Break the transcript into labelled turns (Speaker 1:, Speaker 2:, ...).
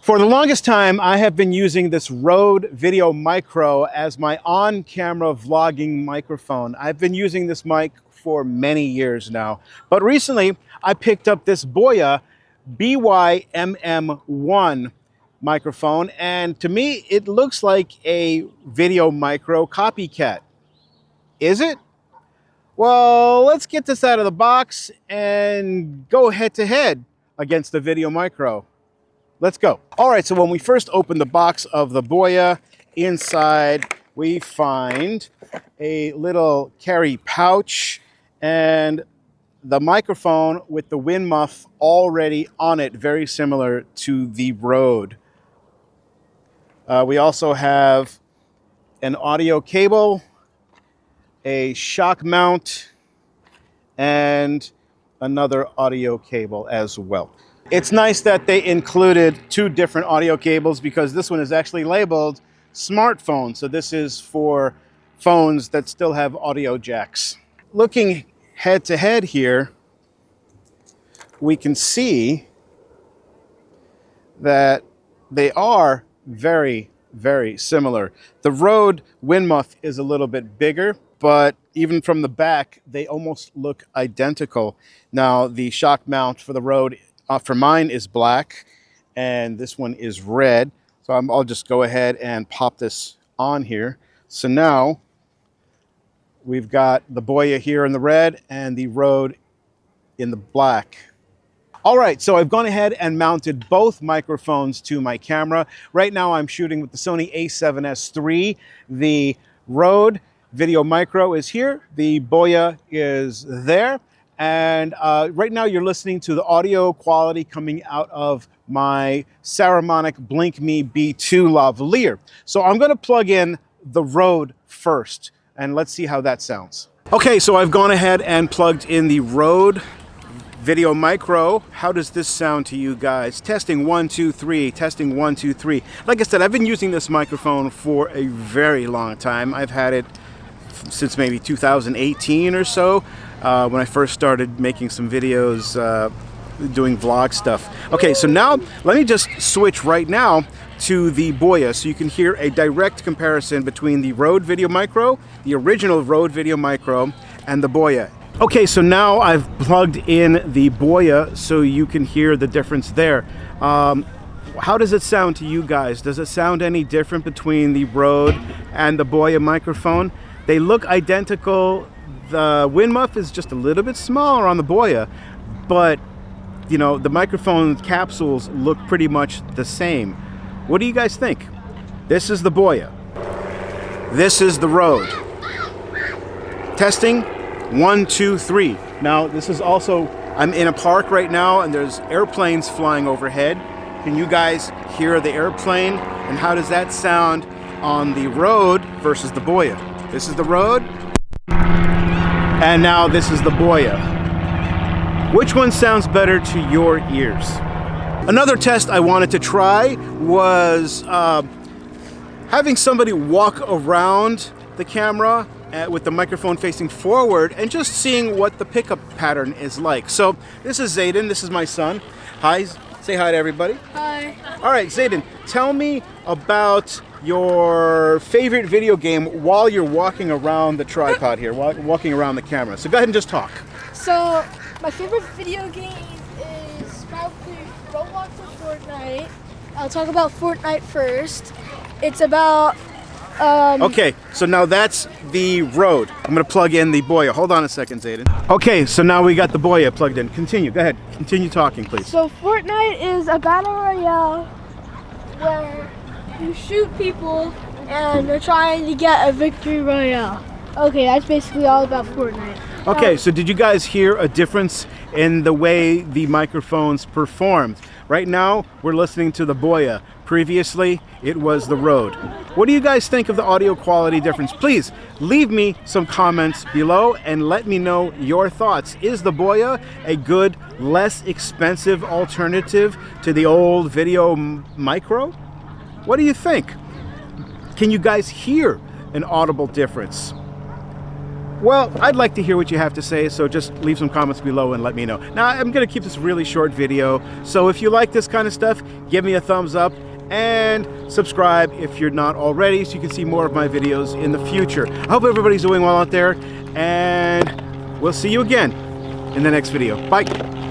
Speaker 1: For the longest time, I have been using this Rode VideoMicro as my on-camera vlogging microphone. I've been using this mic for many years now, but recently I picked up this BOYA BOYA MM1 microphone, and to me it looks like a VideoMicro copycat. Is it? Well, let's get this out of the box and go head-to-head against the VideoMicro. Let's go. All right, so when we first open the box of the BOYA, inside we find a little carry pouch and the microphone with the wind muff already on it, very similar to the Rode. We also have an audio cable, a shock mount, and another audio cable as well. It's nice that they included two different audio cables because this one is actually labeled smartphone. So this is for phones that still have audio jacks. Looking head to head here, we can see that they are very, very similar. The Rode wind muff is a little bit bigger, but even from the back, they almost look identical. Now, the shock mount for the Rode for mine is black and this one is red. So I'll just go ahead and pop this on here. So now we've got the BOYA here in the red and the Rode in the black. All right, so I've gone ahead and mounted both microphones to my camera. Right now I'm shooting with the Sony a7S III. The Rode VideoMicro is here. The BOYA is there. And right now you're listening to the audio quality coming out of my Saramonic BlinkMe B2 lavalier. So I'm gonna plug in the Rode first and let's see how that sounds. Okay, so I've gone ahead and plugged in the Rode VideoMicro. How does this sound to you guys? Testing 1, 2, 3, testing 1, 2, 3. Like I said, I've been using this microphone for a very long time. I've had it since maybe 2018 or so. When I first started making some videos, doing vlog stuff. Okay, so now let me just switch right now to the BOYA so you can hear a direct comparison between the Rode VideoMicro, the original Rode VideoMicro, and the BOYA. Okay, so now I've plugged in the BOYA so you can hear the difference there. How does it sound to you guys? Does it sound any different between the Rode and the BOYA microphone? They look identical. The wind muff is just a little bit smaller on the BOYA, but you know, the microphone capsules look pretty much the same. What do you guys think? This is the BOYA. This is the Rode. Testing 1, 2, 3. Now this is also, I'm in a park right now and there's airplanes flying overhead. Can you guys hear the airplane? And how does that sound on the Rode versus the BOYA? This is the Rode. And now this is the BOYA. Which one sounds better to your ears? Another test I wanted to try was having somebody walk around the camera with the microphone facing forward and just seeing what the pickup pattern is like. So this is Zayden, this is my son. Hi, say hi to everybody.
Speaker 2: Hi.
Speaker 1: All right, Zayden, tell me about your favorite video game while you're walking around the tripod here, walking around the camera. So go ahead and just talk.
Speaker 2: So my favorite video game is probably Roblox or Fortnite. I'll talk about Fortnite first. It's about
Speaker 1: Okay, so now that's the Rode. I'm gonna plug in the BOYA. Hold on a second, Zayden. Okay, so now we got the BOYA plugged in. Continue, go ahead. Continue talking, please.
Speaker 2: So Fortnite is a battle royale where you shoot people and they're trying to get a victory royale. Okay, that's basically all about Fortnite.
Speaker 1: Okay, so did you guys hear a difference in the way the microphones performed? Right now, we're listening to the BOYA. Previously, it was the Rode. What do you guys think of the audio quality difference? Please leave me some comments below and let me know your thoughts. Is the BOYA a good, less expensive alternative to the old VideoMicro? What do you think? Can you guys hear an audible difference? Well, I'd like to hear what you have to say, so just leave some comments below and let me know. Now, I'm going to keep this really short video, so if you like this kind of stuff, give me a thumbs up and subscribe if you're not already so you can see more of my videos in the future. I hope everybody's doing well out there, and we'll see you again in the next video. Bye!